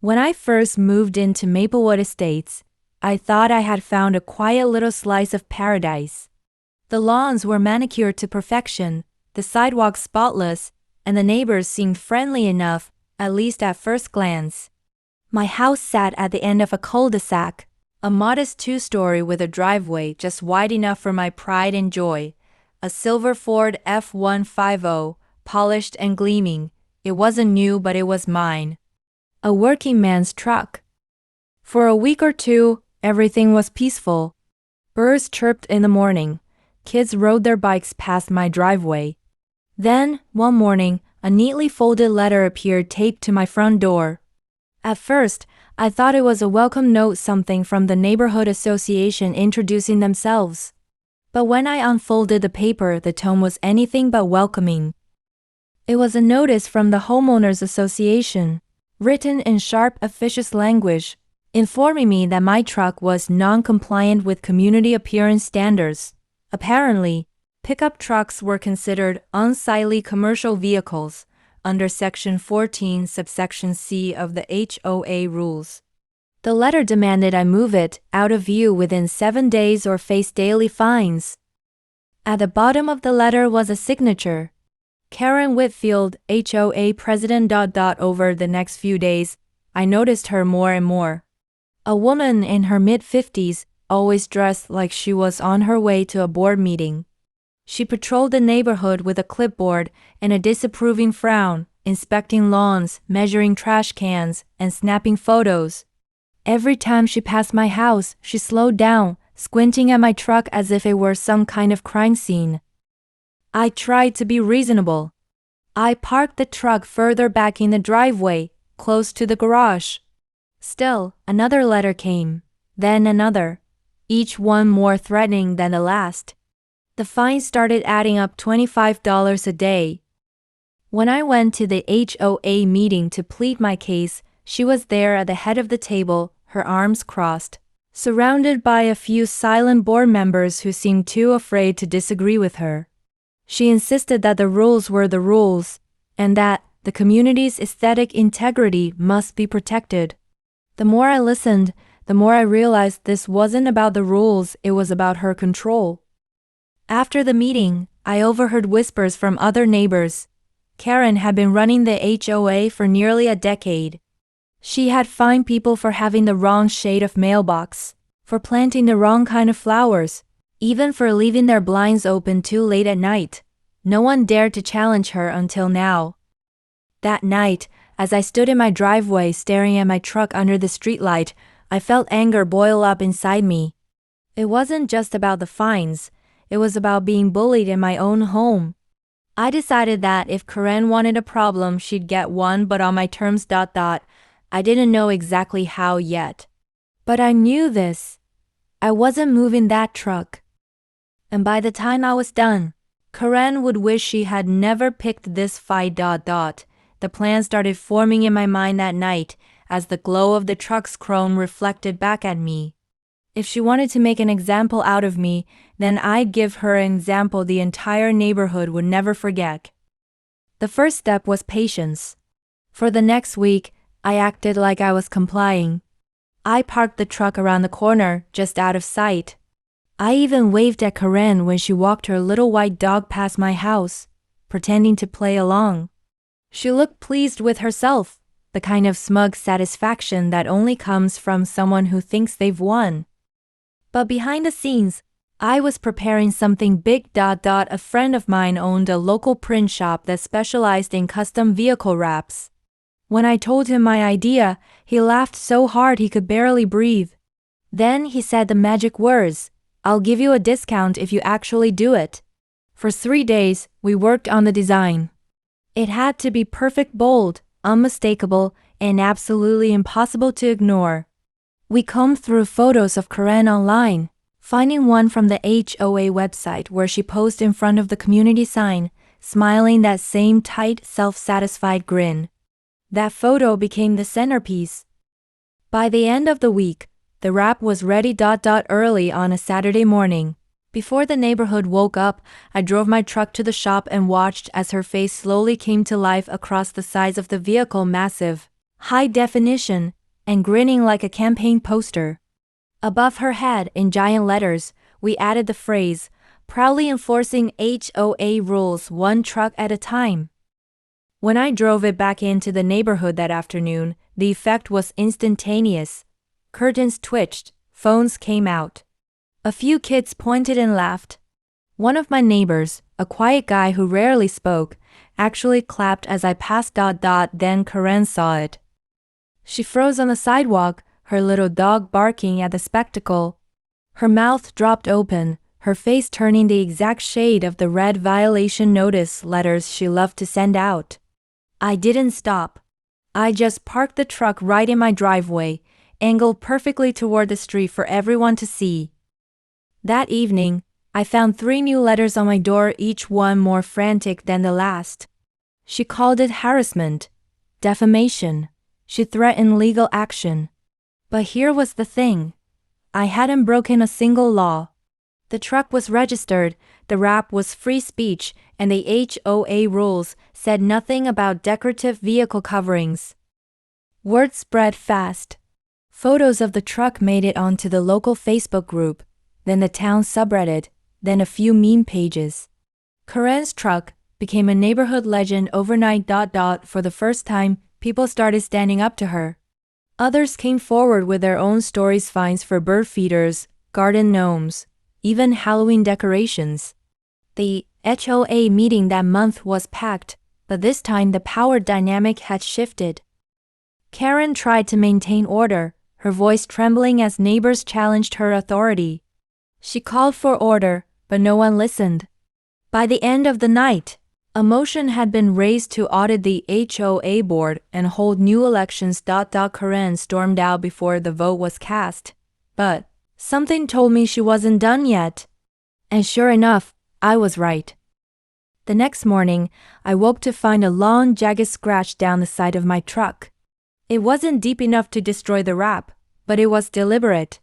When I first moved into Maplewood Estates, I thought I had found a quiet little slice of paradise. The lawns were manicured to perfection, the sidewalks spotless, and the neighbors seemed friendly enough, at least at first glance. My house sat at the end of a cul-de-sac, a modest two-story with a driveway just wide enough for my pride and joy. A silver Ford F-150, polished and gleaming. It wasn't new, but it was mine. A working man's truck. For a week or two, everything was peaceful. Birds chirped in the morning. Kids rode their bikes past my driveway. Then, one morning, a neatly folded letter appeared taped to my front door. At first, I thought it was a welcome note, something from the neighborhood association introducing themselves. But when I unfolded the paper, the tone was anything but welcoming. It was a notice from the homeowners association, written in sharp, officious language, informing me that my truck was non-compliant with community appearance standards. Apparently, pickup trucks were considered unsightly commercial vehicles under Section 14, subsection C of the HOA rules. The letter demanded I move it out of view within 7 days or face daily fines. At the bottom of the letter was a signature. Karen Whitfield, HOA president. Over the next few days, I noticed her more and more. A woman in her mid-50s, always dressed like she was on her way to a board meeting. She patrolled the neighborhood with a clipboard and a disapproving frown, inspecting lawns, measuring trash cans, and snapping photos. Every time she passed my house, she slowed down, squinting at my truck as if it were some kind of crime scene. I tried to be reasonable. I parked the truck further back in the driveway, close to the garage. Still, another letter came, then another, each one more threatening than the last. The fines started adding up $25 a day. When I went to the HOA meeting to plead my case, she was there at the head of the table, her arms crossed, surrounded by a few silent board members who seemed too afraid to disagree with her. She insisted that the rules were the rules, and that the community's aesthetic integrity must be protected. The more I listened, the more I realized this wasn't about the rules, it was about her control. After the meeting, I overheard whispers from other neighbors. Karen had been running the HOA for nearly a decade. She had fined people for having the wrong shade of mailbox, for planting the wrong kind of flowers, even for leaving their blinds open too late at night. No one dared to challenge her until now. That night, as I stood in my driveway staring at my truck under the streetlight, I felt anger boil up inside me. It wasn't just about the fines, it was about being bullied in my own home. I decided that if Karen wanted a problem, she'd get one, but on my terms. I didn't know exactly how yet. But I knew this. I wasn't moving that truck. And by the time I was done, Karen would wish she had never picked this fight. The plan started forming in my mind that night as the glow of the truck's chrome reflected back at me. If she wanted to make an example out of me, then I'd give her an example the entire neighborhood would never forget. The first step was patience. For the next week, I acted like I was complying. I parked the truck around the corner, just out of sight. I even waved at Karen when she walked her little white dog past my house, pretending to play along. She looked pleased with herself, the kind of smug satisfaction that only comes from someone who thinks they've won. But behind the scenes, I was preparing something big. A friend of mine owned a local print shop that specialized in custom vehicle wraps. When I told him my idea, he laughed so hard he could barely breathe. Then he said the magic words, "I'll give you a discount if you actually do it." For 3 days, we worked on the design. It had to be perfect, bold, unmistakable, and absolutely impossible to ignore. We combed through photos of Karen online, finding one from the HOA website where she posed in front of the community sign, smiling that same tight, self-satisfied grin. That photo became the centerpiece. By the end of the week, the wrap was ready. Early on a Saturday morning, before the neighborhood woke up, I drove my truck to the shop and watched as her face slowly came to life across the sides of the vehicle. Massive, high definition, and grinning like a campaign poster. Above her head, in giant letters, we added the phrase, proudly enforcing HOA rules one truck at a time. When I drove it back into the neighborhood that afternoon, the effect was instantaneous. Curtains twitched, phones came out. A few kids pointed and laughed. One of my neighbors, a quiet guy who rarely spoke, actually clapped as I passed. Then Karen saw it. She froze on the sidewalk, her little dog barking at the spectacle. Her mouth dropped open, her face turning the exact shade of the red violation notice letters she loved to send out. I didn't stop. I just parked the truck right in my driveway, angled perfectly toward the street for everyone to see. That evening, I found 3 new letters on my door, each one more frantic than the last. She called it harassment, defamation. She threatened legal action. But here was the thing. I hadn't broken a single law. The truck was registered, the rap was free speech, and the HOA rules said nothing about decorative vehicle coverings. Word spread fast. Photos of the truck made it onto the local Facebook group, then the town subreddit, then a few meme pages. Karen's truck became a neighborhood legend overnight. For the first time, people started standing up to her. Others came forward with their own stories, fines for bird feeders, garden gnomes, even Halloween decorations. The HOA meeting that month was packed, but this time the power dynamic had shifted. Karen tried to maintain order, her voice trembling as neighbors challenged her authority. She called for order, but no one listened. By the end of the night, a motion had been raised to audit the HOA board and hold new elections. Karen stormed out before the vote was cast. But something told me she wasn't done yet. And sure enough, I was right. The next morning, I woke to find a long, jagged scratch down the side of my truck. It wasn't deep enough to destroy the wrap, but it was deliberate.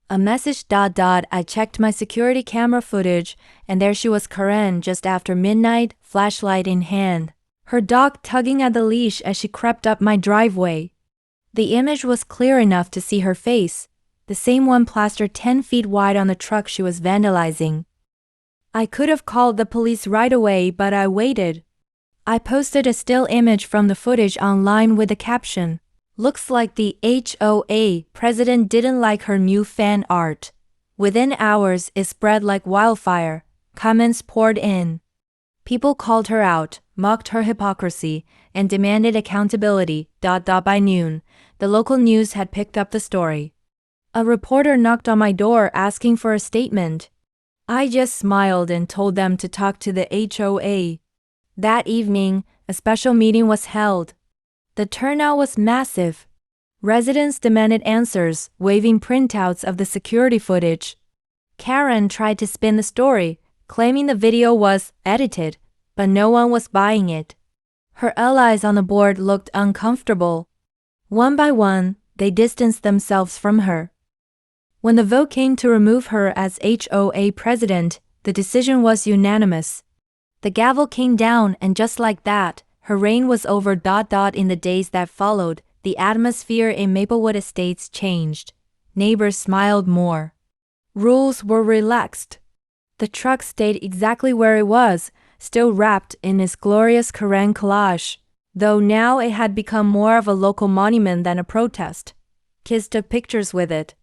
A message. I checked my security camera footage, and there she was, Karen, just after midnight, flashlight in hand, her dog tugging at the leash as she crept up my driveway. The image was clear enough to see her face, the same one plastered 10 feet wide on the truck she was vandalizing. I could have called the police right away, but I waited. I posted a still image from the footage online with the caption, "Looks like the HOA president didn't like her new fan art." Within hours, it spread like wildfire. Comments poured in. People called her out, mocked her hypocrisy, and demanded accountability. By noon, the local news had picked up the story. A reporter knocked on my door asking for a statement. I just smiled and told them to talk to the HOA. That evening, a special meeting was held. The turnout was massive. Residents demanded answers, waving printouts of the security footage. Karen tried to spin the story, claiming the video was edited, but no one was buying it. Her allies on the board looked uncomfortable. One by one, they distanced themselves from her. When the vote came to remove her as HOA president, the decision was unanimous. The gavel came down, and just like that, her reign was over. In the days that followed, the atmosphere in Maplewood Estates changed. Neighbors smiled more. Rules were relaxed. The truck stayed exactly where it was, still wrapped in its glorious Karen collage, though now it had become more of a local monument than a protest. Kids took pictures with it.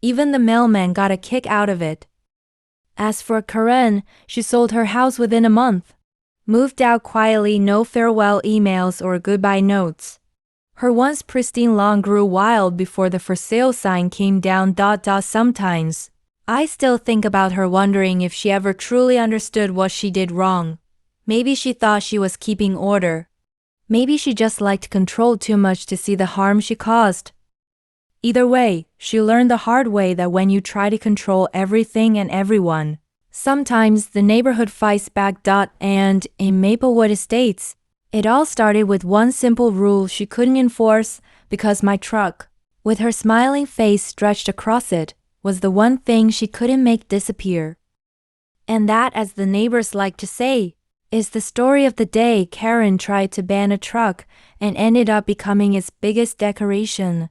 Even the mailman got a kick out of it. As for Karen, she sold her house within a month. Moved out quietly, no farewell emails or goodbye notes. Her once pristine lawn grew wild before the for sale sign came down. Sometimes, I still think about her, wondering if she ever truly understood what she did wrong. Maybe she thought she was keeping order. Maybe she just liked control too much to see the harm she caused. Either way, she learned the hard way that when you try to control everything and everyone, sometimes the neighborhood fights back. And in Maplewood Estates, it all started with one simple rule she couldn't enforce because my truck, with her smiling face stretched across it, was the one thing she couldn't make disappear. And that, as the neighbors like to say, is the story of the day Karen tried to ban a truck and ended up becoming its biggest decoration.